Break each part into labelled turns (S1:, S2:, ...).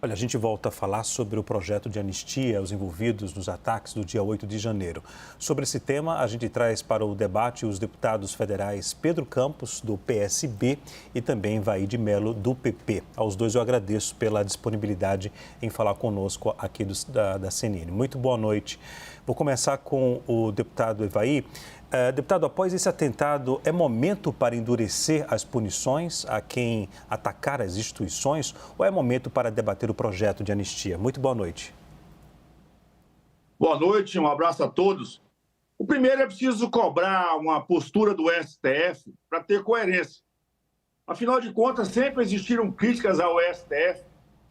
S1: Olha, a gente volta a falar sobre o projeto de anistia aos envolvidos nos ataques do dia 8 de janeiro. Sobre esse tema, a gente traz para o debate os deputados federais Pedro Campos, do PSB, e também Vaide Melo, do PP. Aos dois eu agradeço pela disponibilidade em falar conosco aqui da CNN. Muito boa noite. Vou começar com o deputado Evaí. Deputado, após esse atentado, é momento para endurecer as punições a quem atacar as instituições ou é momento para debater o projeto de anistia? Muito boa noite.
S2: Boa noite, um abraço a todos. O primeiro é preciso cobrar uma postura do STF para ter coerência. Afinal de contas, sempre existiram críticas ao STF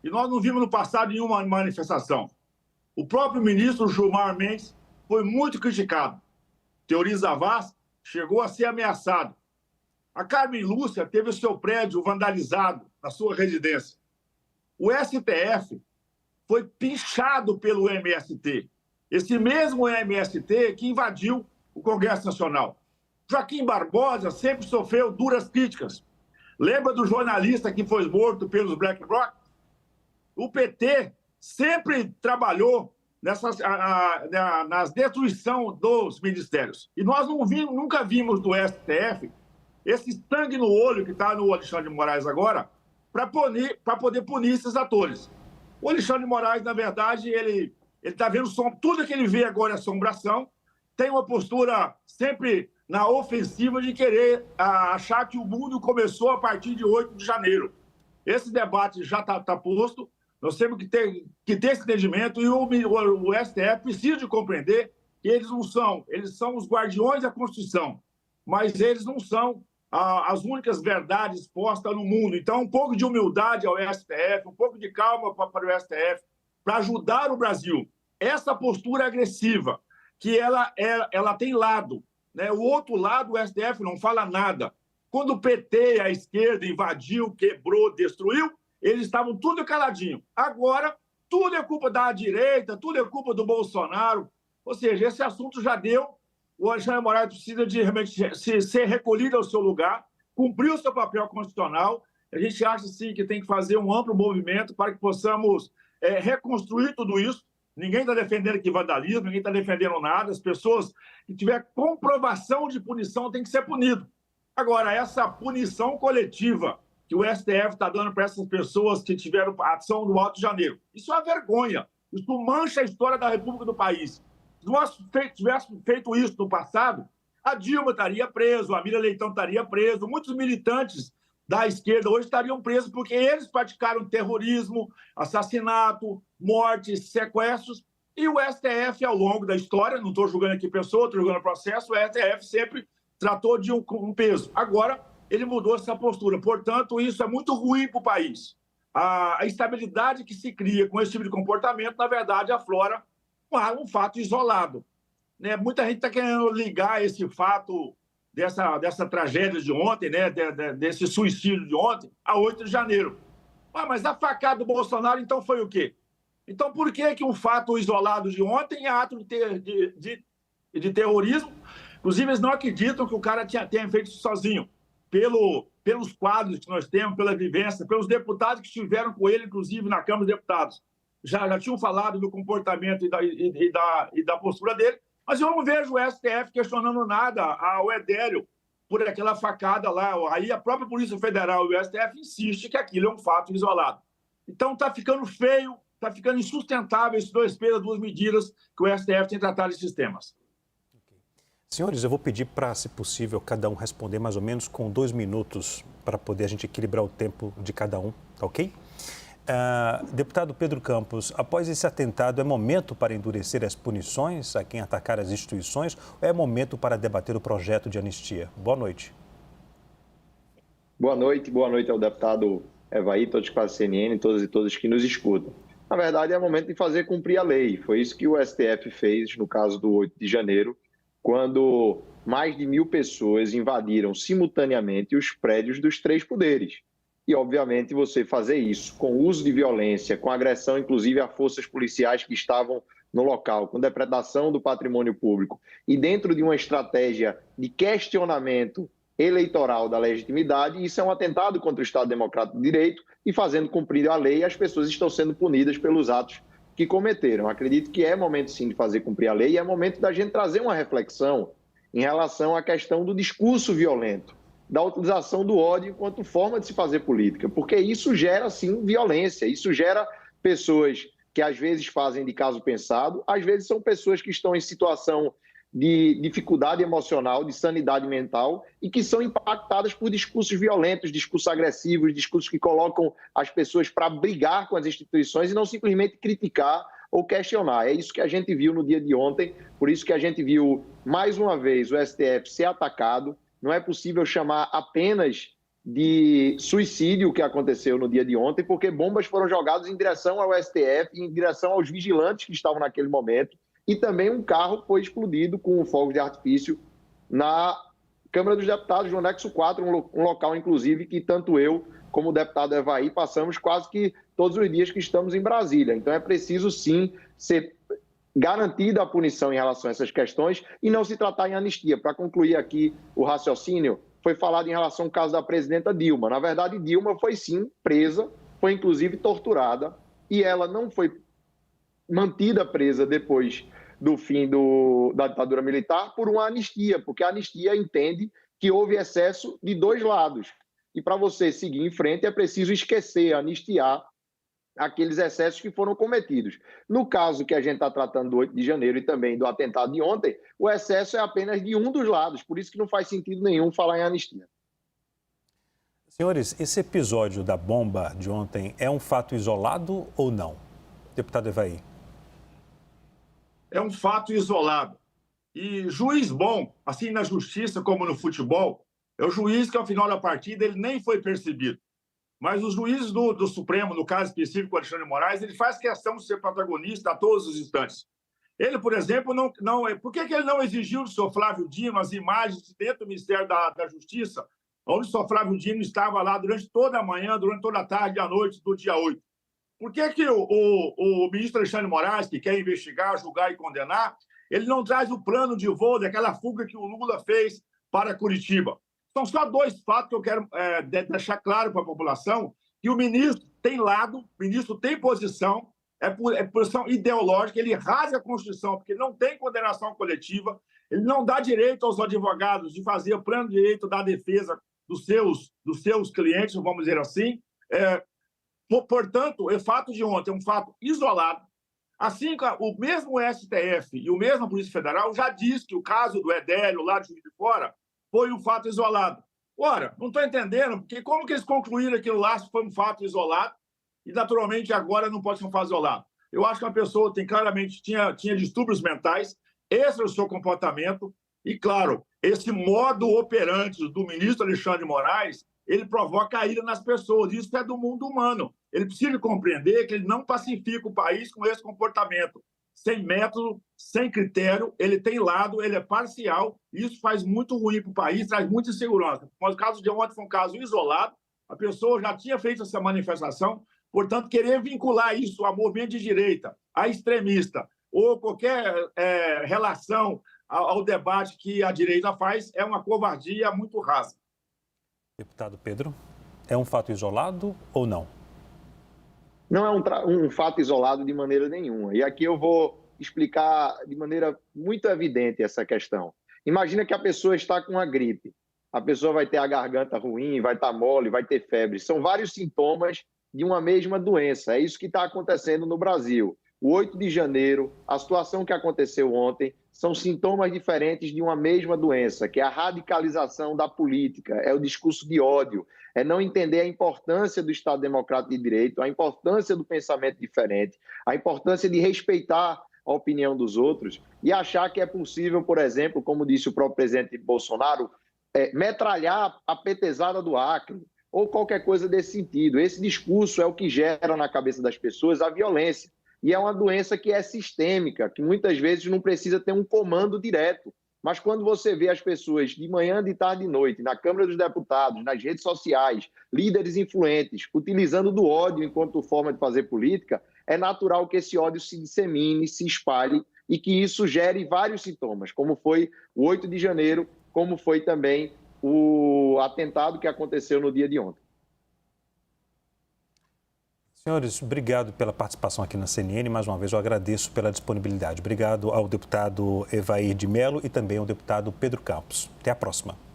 S2: e nós não vimos no passado nenhuma manifestação. O próprio ministro Gilmar Mendes foi muito criticado. Teori Zavascki chegou a ser ameaçado. A Carmen Lúcia teve o seu prédio vandalizado na sua residência. O STF foi pinchado pelo MST. Esse mesmo MST que invadiu o Congresso Nacional. Joaquim Barbosa sempre sofreu duras críticas. Lembra do jornalista que foi morto pelos Black Bloc? O PT sempre trabalhou nas destruição dos ministérios. E nós nunca vimos do STF esse sangue no olho que está no Alexandre de Moraes agora para poder punir esses atores. O Alexandre de Moraes, na verdade, ele está vendo tudo que ele vê agora é assombração, tem uma postura sempre na ofensiva de querer achar que o mundo começou a partir de 8 de janeiro. Esse debate já está posto. Nós temos que ter esse entendimento e o STF precisa de compreender que eles são os guardiões da Constituição, mas eles não são as únicas verdades postas no mundo. Então, um pouco de humildade ao STF, um pouco de calma para o STF, para ajudar o Brasil. Essa postura agressiva, que ela tem lado, né? O outro lado, o STF não fala nada. Quando o PT, a esquerda, invadiu, quebrou, destruiu, eles estavam tudo caladinho. Agora, tudo é culpa da direita, tudo é culpa do Bolsonaro. Ou seja, esse assunto já deu. O Alexandre de Moraes precisa de realmente ser recolhido ao seu lugar, cumprir o seu papel constitucional. A gente acha, sim, que tem que fazer um amplo movimento para que possamos reconstruir tudo isso. Ninguém está defendendo aqui vandalismo, ninguém está defendendo nada. As pessoas que tiver comprovação de punição têm que ser punidas. Agora, essa punição coletiva que o STF está dando para essas pessoas que tiveram ação no Alto de Janeiro. Isso é uma vergonha. Isso mancha a história da República do país. Se nós tivéssemos feito isso no passado, a Dilma estaria presa, a Miriam Leitão estaria presa, muitos militantes da esquerda hoje estariam presos porque eles praticaram terrorismo, assassinato, mortes, sequestros, e o STF, ao longo da história, não estou julgando aqui pessoa, estou julgando processo, o STF sempre tratou de um peso. Agora, ele mudou essa postura. Portanto, isso é muito ruim para o país. A instabilidade que se cria com esse tipo de comportamento, na verdade, aflora um fato isolado. Né? Muita gente está querendo ligar esse fato dessa tragédia de ontem, né? Desse suicídio de ontem, a 8 de janeiro. Mas a facada do Bolsonaro, então, foi o quê? Então, por que um fato isolado de ontem é ato de terrorismo? Inclusive, eles não acreditam que o cara tenha feito isso sozinho. Pelos quadros que nós temos, pela vivência, pelos deputados que estiveram com ele, inclusive, na Câmara dos Deputados. Já tinham falado do comportamento e da postura dele, mas eu não vejo o STF questionando nada ao Edélio por aquela facada lá. Aí a própria Polícia Federal e o STF insistem que aquilo é um fato isolado. Então está ficando feio, está ficando insustentável esses dois pesos, duas medidas que o STF tem tratado esses temas.
S1: Senhores, eu vou pedir para, se possível, cada um responder mais ou menos com 2 minutos para poder a gente equilibrar o tempo de cada um, tá ok? Deputado Pedro Campos, após esse atentado, é momento para endurecer as punições a quem atacar as instituições ou é momento para debater o projeto de anistia? Boa noite.
S3: Boa noite ao deputado Evaí, todos para a CNN, todas e todos que nos escutam. Na verdade, é momento de fazer cumprir a lei. Foi isso que o STF fez no caso do 8 de janeiro, quando mais de 1.000 pessoas invadiram simultaneamente os prédios dos 3 poderes. E, obviamente, você fazer isso com uso de violência, com agressão, inclusive, a forças policiais que estavam no local, com depredação do patrimônio público, e dentro de uma estratégia de questionamento eleitoral da legitimidade, e isso é um atentado contra o Estado Democrático de Direito, e fazendo cumprir a lei, as pessoas estão sendo punidas pelos atos que cometeram. Acredito que é momento, sim, de fazer cumprir a lei, e é momento da gente trazer uma reflexão em relação à questão do discurso violento, da utilização do ódio enquanto forma de se fazer política, porque isso gera, sim, violência, isso gera pessoas que às vezes fazem de caso pensado, às vezes são pessoas que estão em situação de dificuldade emocional, de sanidade mental, e que são impactadas por discursos violentos, discursos agressivos, discursos que colocam as pessoas para brigar com as instituições e não simplesmente criticar ou questionar. É isso que a gente viu no dia de ontem, por isso que a gente viu, mais uma vez, o STF ser atacado. Não é possível chamar apenas de suicídio o que aconteceu no dia de ontem, porque bombas foram jogadas em direção ao STF, em direção aos vigilantes que estavam naquele momento, e também um carro foi explodido com fogos de artifício na Câmara dos Deputados, no anexo 4, um local, inclusive, que tanto eu como o deputado Evaí passamos quase que todos os dias que estamos em Brasília. Então é preciso, sim, ser garantida a punição em relação a essas questões e não se tratar em anistia. Para concluir aqui o raciocínio, foi falado em relação ao caso da presidenta Dilma. Na verdade, Dilma foi, sim, presa, foi inclusive torturada, e ela não foi mantida presa depois do fim da ditadura militar por uma anistia, porque a anistia entende que houve excesso de dois lados. E para você seguir em frente é preciso esquecer, anistiar aqueles excessos que foram cometidos. No caso que a gente está tratando do 8 de janeiro e também do atentado de ontem, o excesso é apenas de um dos lados, por isso que não faz sentido nenhum falar em anistia.
S1: Senhores, esse episódio da bomba de ontem é um fato isolado ou não? Deputado Evaí.
S2: É um fato isolado. E juiz bom, assim na justiça como no futebol, é o juiz que ao final da partida ele nem foi percebido. Mas os juízes do Supremo, no caso específico do Alexandre de Moraes, ele faz questão de ser protagonista a todos os instantes. Ele, por exemplo, por que ele não exigiu do senhor Flávio Dino as imagens dentro do Ministério da Justiça, onde o senhor Flávio Dino estava lá durante toda a manhã, durante toda a tarde e a noite do dia 8? Por que o ministro Alexandre de Moraes, que quer investigar, julgar e condenar, ele não traz o plano de voo daquela fuga que o Lula fez para Curitiba? São só dois fatos que eu quero deixar claro para a população, que o ministro tem lado, o ministro tem posição, é posição ideológica, ele rasga a Constituição, porque não tem condenação coletiva, ele não dá direito aos advogados de fazer o plano de direito da defesa dos seus clientes, vamos dizer assim. Portanto, o fato de ontem é um fato isolado. Assim, o mesmo STF e o mesmo Polícia Federal já diz que o caso do Edélio, lá de Juiz de Fora, foi um fato isolado. Ora, não estou entendendo, porque como que eles concluíram aquilo lá se foi um fato isolado e, naturalmente, agora não pode ser um fato isolado? Eu acho que uma pessoa tinha distúrbios mentais, esse é o seu comportamento, e, claro, esse modo operante do ministro Alexandre de Moraes, ele provoca a ira nas pessoas. Isso é do mundo humano. Ele precisa compreender que ele não pacifica o país com esse comportamento. Sem método, sem critério, ele tem lado, ele é parcial, e isso faz muito ruim para o país, traz muita insegurança. Mas o caso de ontem foi um caso isolado, a pessoa já tinha feito essa manifestação, portanto, querer vincular isso a movimento de direita, a extremista, ou qualquer relação ao debate que a direita faz, é uma covardia muito rasa.
S1: Deputado Pedro, é um fato isolado ou não?
S3: Não é um fato isolado de maneira nenhuma. E aqui eu vou explicar de maneira muito evidente essa questão. Imagina que a pessoa está com uma gripe. A pessoa vai ter a garganta ruim, vai estar mole, vai ter febre. São vários sintomas de uma mesma doença. É isso que está acontecendo no Brasil. O 8 de janeiro, a situação que aconteceu ontem, são sintomas diferentes de uma mesma doença, que é a radicalização da política, é o discurso de ódio, é não entender a importância do Estado Democrático de Direito, a importância do pensamento diferente, a importância de respeitar a opinião dos outros e achar que é possível, por exemplo, como disse o próprio presidente Bolsonaro, metralhar a petezada do Acre ou qualquer coisa desse sentido. Esse discurso é o que gera na cabeça das pessoas a violência. E é uma doença que é sistêmica, que muitas vezes não precisa ter um comando direto. Mas quando você vê as pessoas de manhã, de tarde e de noite, na Câmara dos Deputados, nas redes sociais, líderes influentes, utilizando do ódio enquanto forma de fazer política, é natural que esse ódio se dissemine, se espalhe e que isso gere vários sintomas, como foi o 8 de janeiro, como foi também o atentado que aconteceu no dia de ontem.
S1: Senhores, obrigado pela participação aqui na CNN. Mais uma vez, eu agradeço pela disponibilidade. Obrigado ao deputado Evair de Mello e também ao deputado Pedro Campos. Até a próxima.